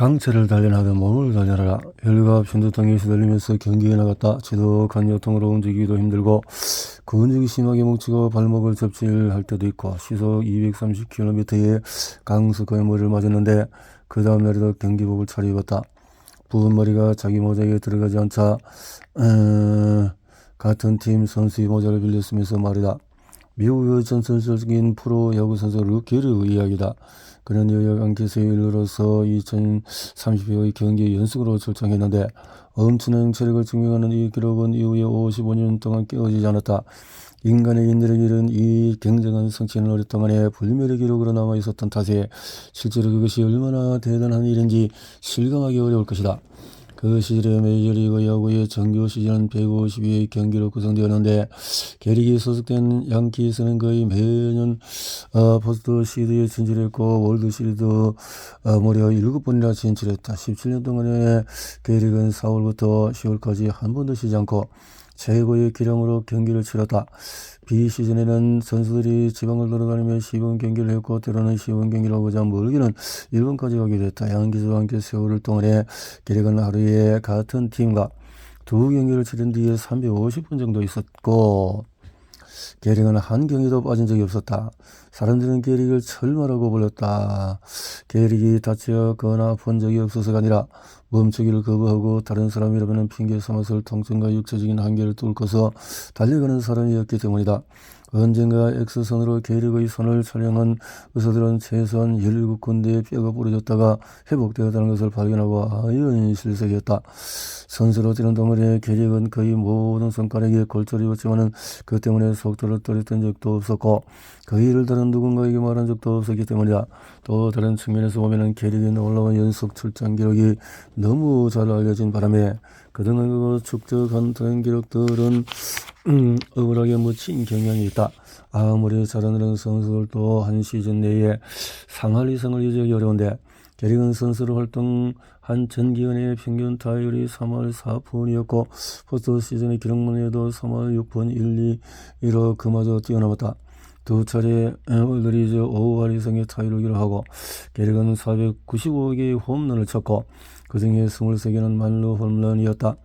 강철을 단련하듯 몸을 단련하라. 혈류가 빈두덩이에 시달리면서 경기에 나갔다. 지독한 요통으로 움직이기도 힘들고 근육이 심하게 뭉치고 발목을 접질할 때도 있고 시속 230km의 강수거의 머리를 맞았는데 그 다음 날에도 경기복을 차려입었다. 부은 머리가 자기 모자에 들어가지 않자 같은 팀 선수의 모자를 빌렸으면서 말이다. 미국의 전설적인 프로 야구 선수 루키의 이야기다. 그는 뉴욕 양키스의 일루로서 2030회의 경기 연속으로 출장했는데 엄청난 체력을 증명하는 이 기록은 이후에 55년 동안 깨어지지 않았다. 인간의 인내를 잃은 이 굉장한 성취는 오랫동안의 불멸의 기록으로 남아있었던 탓에 실제로 그것이 얼마나 대단한 일인지 실감하기 어려울 것이다. 그 시절에 메이저리그 야구의 정규 시즌은 152의 경기로 구성되었는데 게릭이 소속된 양키스는 거의 매년 포스트 시드에 진출했고 월드시리즈 무려 7번이나 진출했다. 17년 동안에 게릭은 4월부터 10월까지 한 번도 쉬지 않고 최고의 기량으로 경기를 치렀다. 비시즌에는 선수들이 지방을 돌아다니며 시범 경기를 했고 때로는 시범 경기를 하고자 멀기는 일본까지 가게 됐다. 양키스와 함께 세월 동안에 게릭은 하루에 같은 팀과 두 경기를 치른 뒤에 350분 정도 있었고 게릭은 한 경기도 빠진 적이 없었다. 사람들은 게릭을 철마라고 불렀다. 게릭이 다치거나 아픈 적이 없어서가 아니라 멈추기를 거부하고 다른 사람이라면 핑계 삼아서 통증과 육체적인 한계를 뚫고서 달려가는 사람이었기 때문이다. 언젠가 X선으로 게릭의 손을 촬영한 의사들은 최소한 17군데의 뼈가 부러졌다가 회복되었다는 것을 발견하고 아연 실색이었다. 선수로 뛰는 동안에 게릭은 거의 모든 손가락에 골절이 왔지만은 그 때문에 속도를 떨었던 적도 없었고 그 일을 다른 누군가에게 말한 적도 없었기 때문이다. 또 다른 측면에서 보면은 게릭의 놀라운 연속 출장 기록이 너무 잘 알려진 바람에 그동안 그 축적한 다른 기록들은 억울하게 묻힌 경향이 있다. 아무리 잘하는 선수들도 한 시즌 내에 상할 이상을 유지하기 어려운데 게릭은 선수로 활동한 전기현의 평균 타율이 3할 4푼이었고 포스트 시즌의 기록만 해도 3할 6푼 1, 2로 그마저 뛰어넘었다. 두 차례 월드리즈 5할 이상의 타율을 기록하고 게릭은 495개의 홈런을 쳤고 그 중에 23개는 만루 홈런이었다.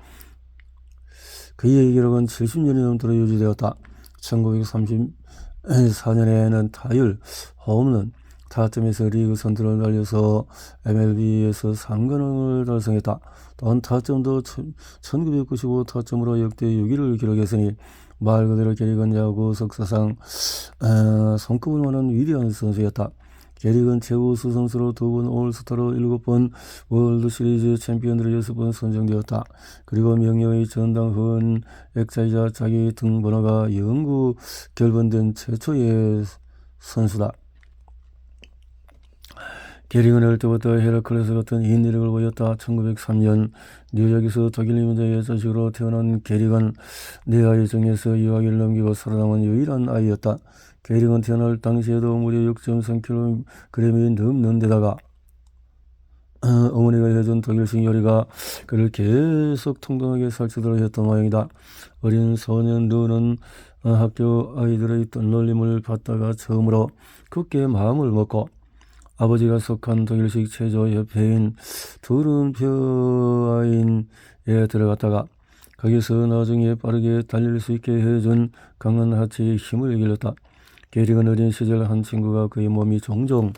그의 기록은 70년이 넘도록 유지되었다. 1934년에는 타율, 홈런, 타점에서 리그 선두를 달려서 MLB에서 3관왕을 달성했다. 또한 타점도 1995 타점으로 역대 6위를 기록했으니 말 그대로 게릭은 야구 석사상 손꼽을 만한 위대한 선수였다. 게릭은 최우수 선수로 2번 올스타로 7번 월드시리즈 챔피언으로 6번 선정되었다. 그리고 명예의 전당 흑액자이자 자기 등번호가 영구 결번된 최초의 선수다. 게릭은 어릴 때부터 헤라클레스 같은 인내력을 보였다. 1903년 뉴욕에서 독일 이민자의 자식으로 태어난 게릭은 내아의 정에서 유아기를 넘기고 살아남은 유일한 아이였다. 게릭은 태어날 당시에도 무려 6.3kg이 넘는 데다가 어머니가 해준 독일식 요리가 그를 계속 통통하게 살찌도록 했던 모양이다. 어린 소년 루는 학교 아이들의 있던 놀림을 받다가 처음으로 굳게 마음을 먹고 아버지가 속한 독일식 체조협회인 두른표아인에 들어갔다가 거기서 나중에 빠르게 달릴 수 있게 해준 강한 하체의 힘을 길렀다. 게릭은 어린 시절 한 친구가 그의 몸이 종종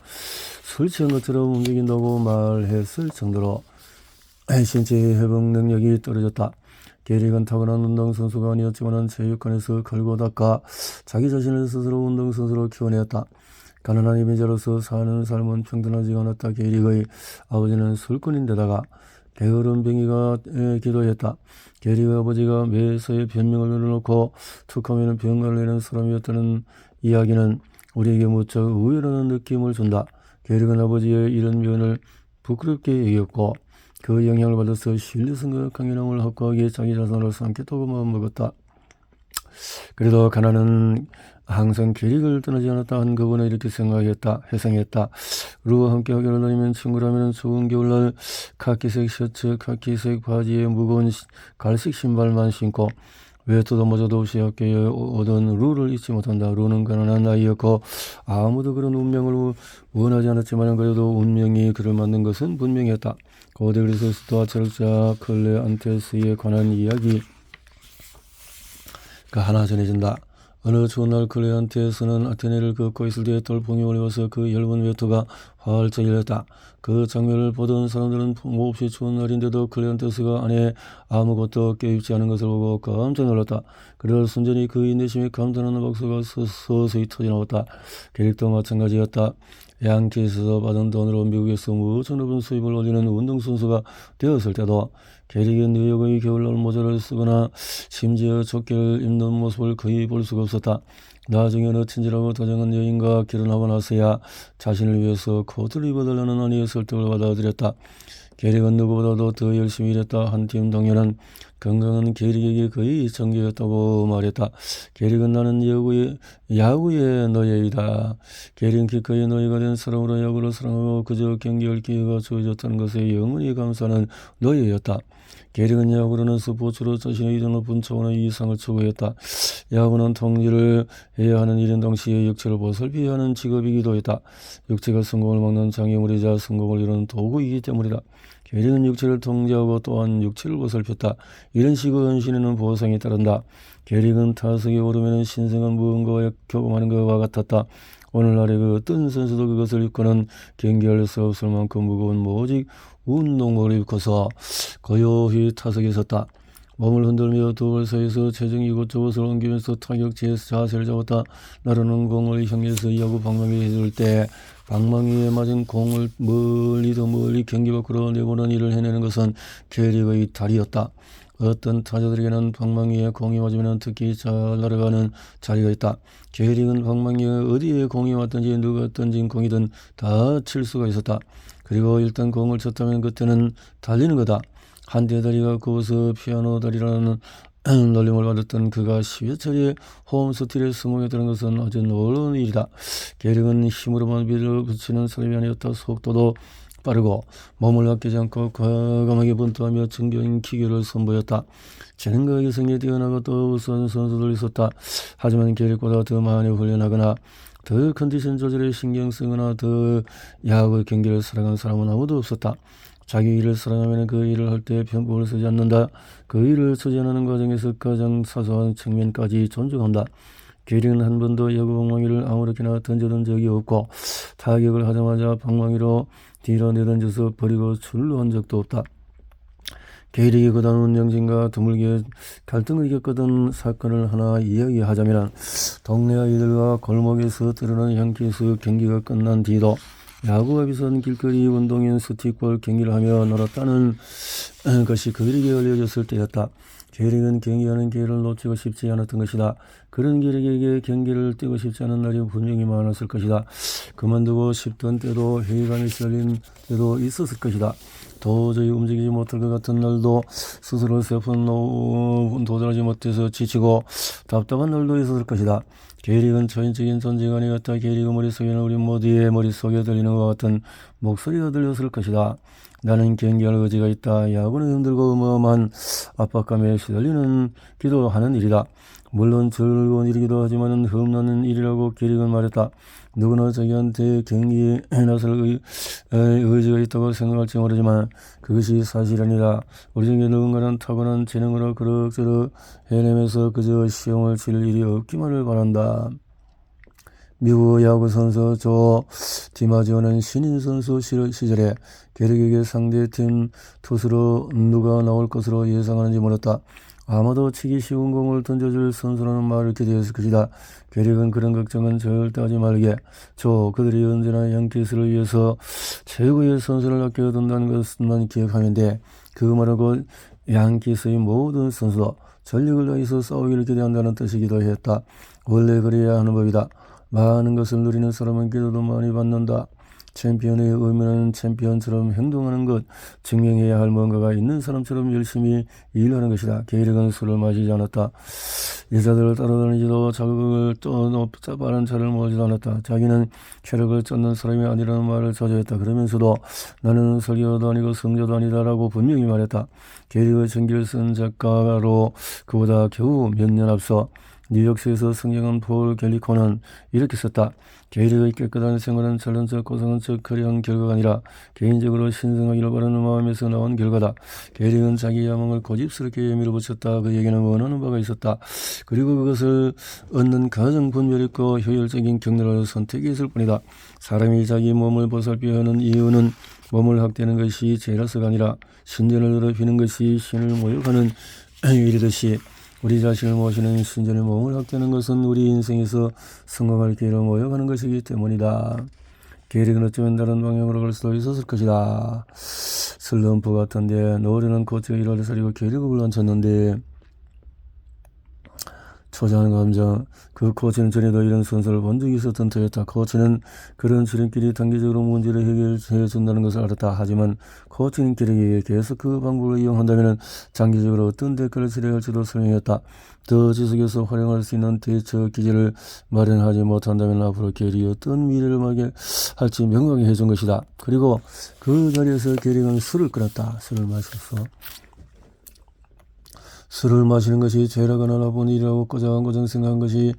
술 취한 것처럼 움직인다고 말했을 정도로 신체 회복 능력이 떨어졌다. 게릭은 타고난 운동선수가 아니었지만 체육관에서 걸고 닦아 자기 자신을 스스로 운동선수로 키워내었다. 가난한 이민자로서 사는 삶은 평등하지 않았다. 게릭의 아버지는 술꾼인데다가 게으른 병이가 기도했다. 게릭의 아버지가 매사에 변명을 늘어놓고 툭하면 병가를 내는 사람이었다는 이야기는 우리에게 무척 우연한 느낌을 준다. 게릭은 아버지의 이런 면을 부끄럽게 여겼고 그 영향을 받아서 신뢰성과 강인함을 확고하게 자기 자손으로 삼겠다고 마음먹었다. 그래도 가난은 항상 게릭을 떠나지 않았다. 한 그분은 이렇게 회상했다. 루와 함께 학교를 다니면 친구라면 추운 겨울날 카키색 셔츠, 카키색 바지에 무거운 갈색 신발만 신고 외투도 모자도 없이 학교에 오던 루를 잊지 못한다. 루는 가난한 아이였고 아무도 그런 운명을 원하지 않았지만 그래도 운명이 그를 만든 것은 분명했다. 고대 그리스 수도와 철학자 클레안테스에 관한 이야기가 하나 전해진다. 어느 추운 날 클레안테스는 아테네를 걷고 있을 때 돌풍이 올려와서 그 얇은 외투가 활짝 열렸다. 그 장면을 보던 사람들은 몹시 추운 날인데도 클레안테스가 안에 아무것도 껴입지 않은 것을 보고 깜짝 놀랐다. 그러다 순전히 그 인내심에 감탄하는 박수가 서서히 터져나왔다. 계획도 마찬가지였다. 양키에서 받은 돈으로 미국에서 무척 높은 수입을 올리는 운동선수가 되었을 때도 게릭은 뉴욕의 겨울날 모자를 쓰거나 심지어 조끼를 입는 모습을 거의 볼 수가 없었다. 나중에 어느 친절하고 다정한 여인과 결혼하고 나서야 자신을 위해서 코트를 입어달라는 아내의 설득을 받아들였다. 게릭은 누구보다도 더 열심히 일했다. 한 팀 동료는 건강한 게릭에게 거의 정규였다고 말했다. 게릭은 나는 야구의 노예이다. 게릭은 기꺼이 노예가 된 사람으로 야구를 사랑하고 그저 경기할 기회가 주어졌다는 것에 영원히 감사하는 노예였다. 게릭은 야구라는 스포츠로 자신의 더 높은 차원의 이상을 추구했다. 야구는 통제를 해야 하는 일인 동시에 육체를 보살펴야 하는 직업이기도 했다. 육체가 성공을 막는 장애물이자 성공을 이루는 도구이기 때문이다. 게릭은 육체를 통제하고 또한 육체를 보살폈다. 이런 식의 헌신에는 보상이 따른다. 게릭은 타석에 오르면 신성한 무언가와 교감하는 것과 같았다. 오늘날의 그 어떤 선수도 그것을 입고는 경기할 수 없을 만큼 무거운 오직 운동복을 입고서 고요히 타석에 섰다. 몸을 흔들며 두 발 사이에서 체중이 이곳저곳을 옮기면서 타격지에서 자세를 잡았다. 나르는 공을 향해서 야구 방망이에 해줄 때 방망이에 맞은 공을 멀리도 멀리 경기 밖으로 내보는 일을 해내는 것은 게릭의 달이었다. 어떤 타자들에게는 방망이에 공이 맞으면 특히 잘 날아가는 자리가 있다. 게릭은 방망이에 어디에 공이 왔든지 누가 던진 공이든 다 칠 수가 있었다. 그리고 일단 공을 쳤다면 그때는 달리는 거다. 한때 다리가 굽어서 피아노 다리라는 놀림을 받았던 그가 10여 차례 홈스틸에 성공했다는 것은 아주 놀라운 일이다. 게릭은 힘으로만 밀어붙이는 사람이 아니었다. 속도도 빠르고 몸을 아끼지 않고 과감하게 분투하며 정교한 기교를 선보였다. 재능과 개성에 뛰어나고 또 우수한 선수들이 있었다. 하지만 게릭보다 더 많이 훈련하거나 더 컨디션 조절에 신경 쓰거나 더 야구 경기를 사랑하는 사람은 아무도 없었다. 자기 일을 사랑하면 그 일을 할 때 편법을 쓰지 않는다. 그 일을 처리하는 과정에서 가장 사소한 측면까지 존중한다. 게릭은 한 번도 야구 방망이를 아무렇게나 던져둔 적이 없고 타격을 하자마자 방망이로 뒤로 내던져서 버리고 출루한 적도 없다. 게릭이 그다음 운영진과 드물게 갈등을 겪었던 사건을 하나 이야기하자면 동네 아이들과 골목에서 드러난 양키에서 경기가 끝난 뒤도 야구가 비싼 길거리 운동인 스틱볼 경기를 하며 놀았다는 것이 그들에게 알려졌을 때였다. 게릭은 경기하는 기회를 놓치고 싶지 않았던 것이다. 그런 게릭에게 경기를 뛰고 싶지 않은 날이 분명히 많았을 것이다. 그만두고 싶던 때도 회의감이 시달린 때도 있었을 것이다. 도저히 움직이지 못할 것 같은 날도 스스로 세픈 도전하지 못해서 지치고 답답한 날도 있었을 것이다. 게릭은 초인적인 존재가 아니었다. 게릭의 머릿속에는 우리 모두의 머릿속에 들리는 것 같은 목소리가 들렸을 것이다. 나는 경기할 의지가 있다. 야구는 힘들고 어마어마한 압박감에 시달리는 기도하는 일이다. 물론 즐거운 일이기도 하지만 흠나는 일이라고 게릭은 말했다. 누구나 자기한테 경기에 나설 의지가 있다고 생각할지 모르지만 그것이 사실이 아니다. 우리 중에 누군가는 타고난 재능으로 그럭저럭 해내면서 그저 시험을 칠 일이 없기만을 바란다. 미국 야구 선수 조 디마지오는 신인 선수 시절에 게릭에게 상대팀 투수로 누가 나올 것으로 예상하는지 물었다. 아마도 치기 쉬운 공을 던져줄 선수라는 말을 기대했을 것이다. 게릭은 그런 걱정은 절대 하지 말게. 그들이 언제나 양키스를 위해서 최고의 선수를 아껴둔다는 것만 기억하면 돼. 그 말은 곧 양키스의 모든 선수도 전력을 다해서 싸우기를 기대한다는 뜻이기도 했다. 원래 그래야 하는 법이다. 많은 것을 누리는 사람은 기도도 많이 받는다. 챔피언의 의미는 챔피언처럼 행동하는 것, 증명해야 할 뭔가가 있는 사람처럼 열심히 일하는 것이다. 게릭은 술을 마시지 않았다. 여자들을 따라다니지도 자극을 또 빠른 차를 몰지도 않았다. 자기는 쾌락을 쫓는 사람이 아니라는 말을 자주 했다. 그러면서도 나는 설교도 아니고 성자도 아니다라고 분명히 말했다. 게릭의 전기를 쓴 작가로 그보다 겨우 몇 년 앞서 뉴욕시에서 승경한 폴 갤리코는 이렇게 썼다. 게리의 깨끗한 생활은 잘난척 고상한 척 그리한 결과가 아니라 개인적으로 신성하기를 바라는 마음에서 나온 결과다. 게리는 자기 야망을 고집스럽게 밀어붙였다. 그에게는 원하는 바가 있었다. 그리고 그것을 얻는 가장 분별있고 효율적인 격렬한 선택이 있을 뿐이다. 사람이 자기 몸을 보살펴야 하는 이유는 몸을 학대하는 것이 죄라서가 아니라 신전을 더럽히는 것이 신을 모욕하는 일이듯이 우리 자신을 모시는 신전의 몸을 학대하는 것은 우리 인생에서 성공할 기회로 모욕하는 것이기 때문이다. 계획은 어쩌면 다른 방향으로 갈 수도 있었을 것이다. 슬럼프 같은데 노래는 코치가 1월 살이고 계획을 불안쳤는데 초조한 감정. 그 코치는 전에도 이런 선수를 본 적이 있었던 터였다. 코치는 그런 지름길이 단기적으로 문제를 해결해 준다는 것을 알았다. 하지만 코치는 길에게 계속 그 방법을 이용한다면 장기적으로 어떤 대가를 치러야 할지도 설명했다. 더 지속해서 활용할 수 있는 대처 기제를 마련하지 못한다면 앞으로 게리 어떤 미래를 맞게 할지 명확히 해준 것이다. 그리고 그 자리에서 게리는 술을 끊었다. 술을 마셨어. 술을 마시는 것이 죄라거나 나쁜 일이라고 꼬장꼬장 생각한 것이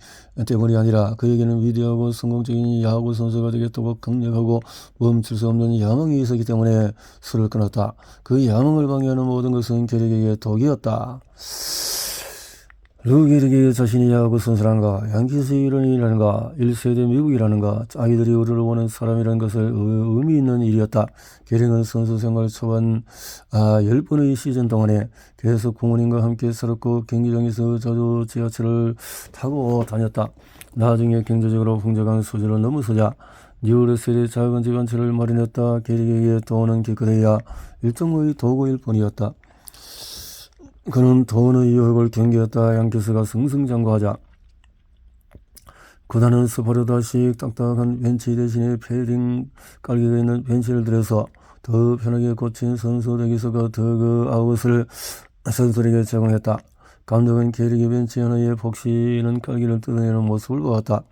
때문이 아니라 그에게는 위대하고 성공적인 야구 선수가 되겠다고 강력하고 멈출 수 없는 야망이 있었기 때문에 술을 끊었다. 그 야망을 방해하는 모든 것은 게릭에게 독이었다. 루게릭이 자신이 야구 선수라는가, 양키스의 일원이라는가, 1세대 미국이라는가, 아이들이 우리를 보는 사람이라는 것을 의미 있는 일이었다. 게릭은 선수 생활 초반 10번의 시즌 동안에 계속 부모님과 함께 살았고 경기장에서 자주 지하철을 타고 다녔다. 나중에 경제적으로 풍족한 소재를 넘어서자 뉴올리언스의 작은 집 한 채를 마련했다. 게릭에게 돈은 기껏해야 일종의 도구일 뿐이었다. 그는 돈의 유혹을 견디었다. 양키스가 승승장구하자 구단은 스포르다식 딱딱한 벤치 대신에 패딩 깔개가 있는 벤치를 들여서 더 편하게 고친 선수 대기소가 더그아웃을 선수에게 제공했다. 감독은 게릭이 벤치 하나에 복시는 깔개를 뜯어내는 모습을 보았다.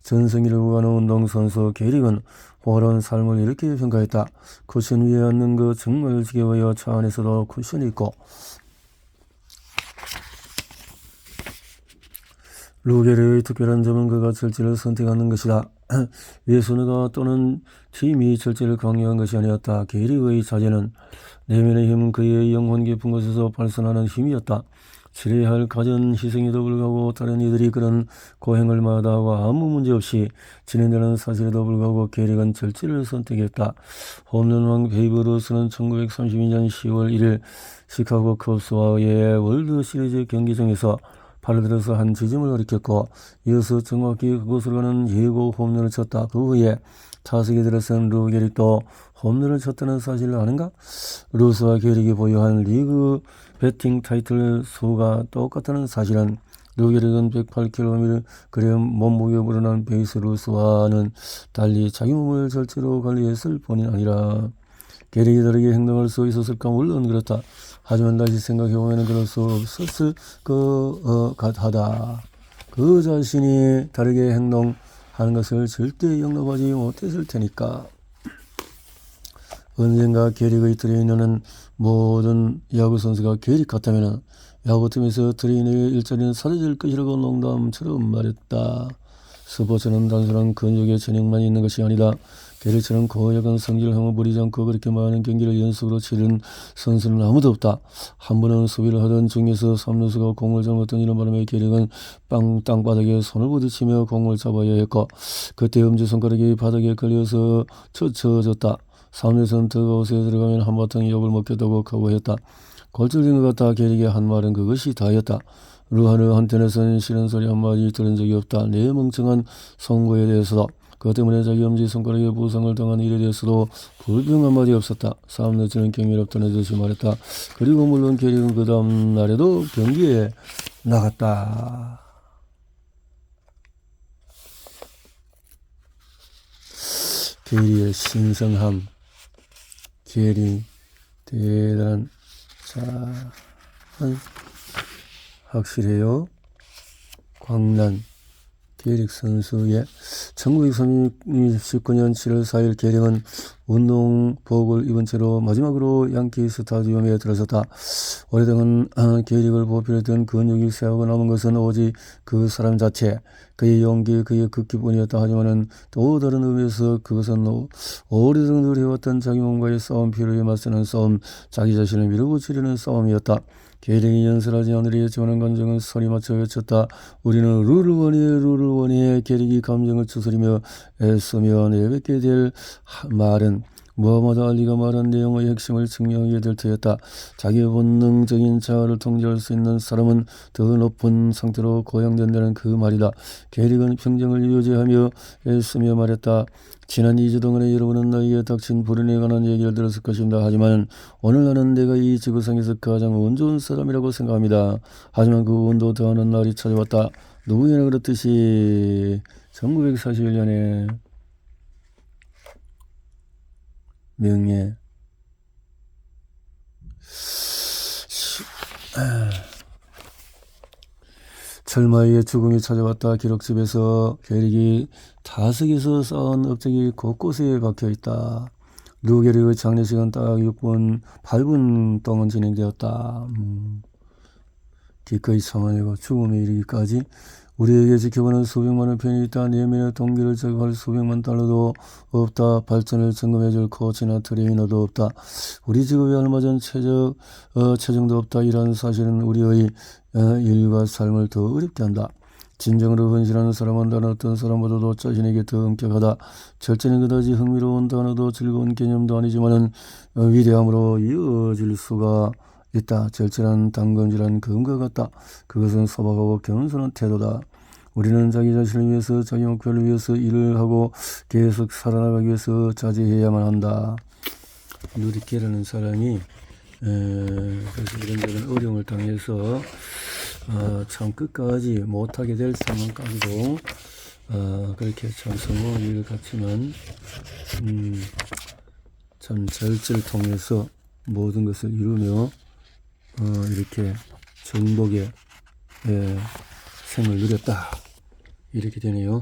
전성기를 구가하는 운동선수 게릭은 호런 삶을 이렇게 평가했다. 쿠션 위에 앉는 거 정말 지겨워요. 차 안에서도 쿠션이 있고 루게릭의 특별한 점은 그가 철제를 선택하는 것이다. 예수누가 또는 팀이 철제를 강요한 것이 아니었다. 게릭의 자제는 내면의 힘은 그의 영혼 깊은 곳에서 발산하는 힘이었다. 치러야 할 가전 희생에도 불구하고 다른 이들이 그런 고행을 마다하고 아무 문제 없이 진행되는 사실에도 불구하고 게릭은 철제를 선택했다. 홈런왕 베이브 루스는 1932년 10월 1일 시카고 컵스와의 월드 시리즈 경기 중에서 팔을 들어서 한 지점을 가리켰고 이어서 정확히 그곳으로 가는 예고 홈런을 쳤다. 그 후에 타석에 들어선 루게릭도 홈런을 쳤다는 사실을 아는가? 루스와 게릭이 보유한 리그 배팅 타이틀 수가 똑같다는 사실은 루게릭은 108kg 몸무게 불어난 베이스 루스와는 달리 자기 몸을 절제로 관리했을 뿐이 아니라 게릭이 다르게 행동할 수 있었을까? 물론 그렇다. 하지만 다시 생각해보면 그럴 수 없었을 것 같다. 그 자신이 다르게 행동하는 것을 절대 용납하지 못했을 테니까. 언젠가 게릭의 트레이너는 모든 야구선수가 게릭 같다면 야구팀에서 트레이너의 일자리는 사라질 것이라고 농담처럼 말했다. 스포츠는 단순한 근육의 전형만 있는 것이 아니다. 게릭처럼 고약한 성질을 향후 부리지 않고 그렇게 많은 경기를 연속으로 치른 선수는 아무도 없다. 한 번은 수비를 하던 중에서 3루수가 공을 잘못 던지는 바람에 게릭은 땅바닥에 손을 부딪히며 공을 잡아야 했고 그때 엄지손가락이 바닥에 걸려서 쳐져졌다. 3루수는 더그아웃에 들어가면 한바탕 욕을 먹겠다고 각오했다. 골절된 것 같다. 게릭의 한 말은 그것이 다였다. 루하르 한테너서는 싫은 소리 한마디 들은 적이 없다. 내 멍청한 송구에 대해서도 그것 때문에 자기 엄지손가락에 부상을 당한 일에 대해서도 불평 한마디 없었다. 3루수는 경이롭다는 듯이 말했다. 그리고 물론 게릭은 그 다음 날에도 경기에 나갔다. 게리의 신성함. 게리 대단한 확실해요. 광란 게릭 선수의 1939년 7월 4일 게릭은 운동복을 입은 채로 마지막으로 양키 스타디움에 들어섰다. 오래동안 게릭을 보필했던 근육이 쇠하고 남은 것은 오직 그 사람 자체, 그의 용기, 그의 극기뿐이었다. 하지만은 또 다른 의미에서 그것은 오래도록 누려왔던 자기 몸과의 싸움, 피로에 맞서는 싸움, 자기 자신을 밀어붙이려는 싸움이었다. 게릭이 연설하지 않으려지만 감정은 소리 맞춰 외쳤다. 우리는 룰을 원해, 룰을 원해. 게릭이 감정을 추스리며 애쓰며 내뱉게 될 말은 무엇보다 알리가 말한 내용의 핵심을 증명하게 될 터였다. 자기의 본능적인 자아를 통제할 수 있는 사람은 더 높은 상태로 고양된다는 그 말이다. 게릭은 평정을 유지하며 애쓰며 말했다. 지난 2주 동안에 여러분은 나에게 닥친 불운에 관한 얘기를 들었을 것입니다. 하지만 오늘 나는 내가 이 지구상에서 가장 운 좋은 사람이라고 생각합니다. 하지만 그 운도 더하는 날이 찾아왔다. 누구에나 그렇듯이 1941년에 명예 철마이의 죽음이 찾아왔다. 기록집에서 게릭이 다석에서 쌓은 업적이 곳곳에 박혀있다. 루게릭의 장례식은 딱 6분 8분 동안 진행되었다. 기꺼이 참아내고 죽음에 이르기까지 우리에게 지켜보는 수백만의 편이 있다. 내면의 동기를 저격할 수백만 달러도 없다. 발전을 점검해줄 코치나 트레이너도 없다. 우리 직업에 알맞은 체정도 없다. 이런 사실은 우리의 일과 삶을 더 어렵게 한다. 진정으로 헌신하는 사람은 다른 어떤 사람보다도 자신에게 더 엄격하다. 절제는 그다지 흥미로운 단어도 즐거운 개념도 아니지만은 위대함으로 이어질 수가 있다. 절제란 당근질한 금과 같다. 그것은 소박하고 겸손한 태도다. 우리는 자기 자신을 위해서, 자기 목표를 위해서 일을 하고 계속 살아나가기 위해서 자제해야만 한다. 누리케라는 사람이 그래서 이런저런 어려움을 당해서 참 끝까지 못하게 될 상황까지도 그렇게 참 성공한 일을 갖지만 참 절제를 통해서 모든 것을 이루며 이렇게 정복의 생을 누렸다. 이렇게 되네요.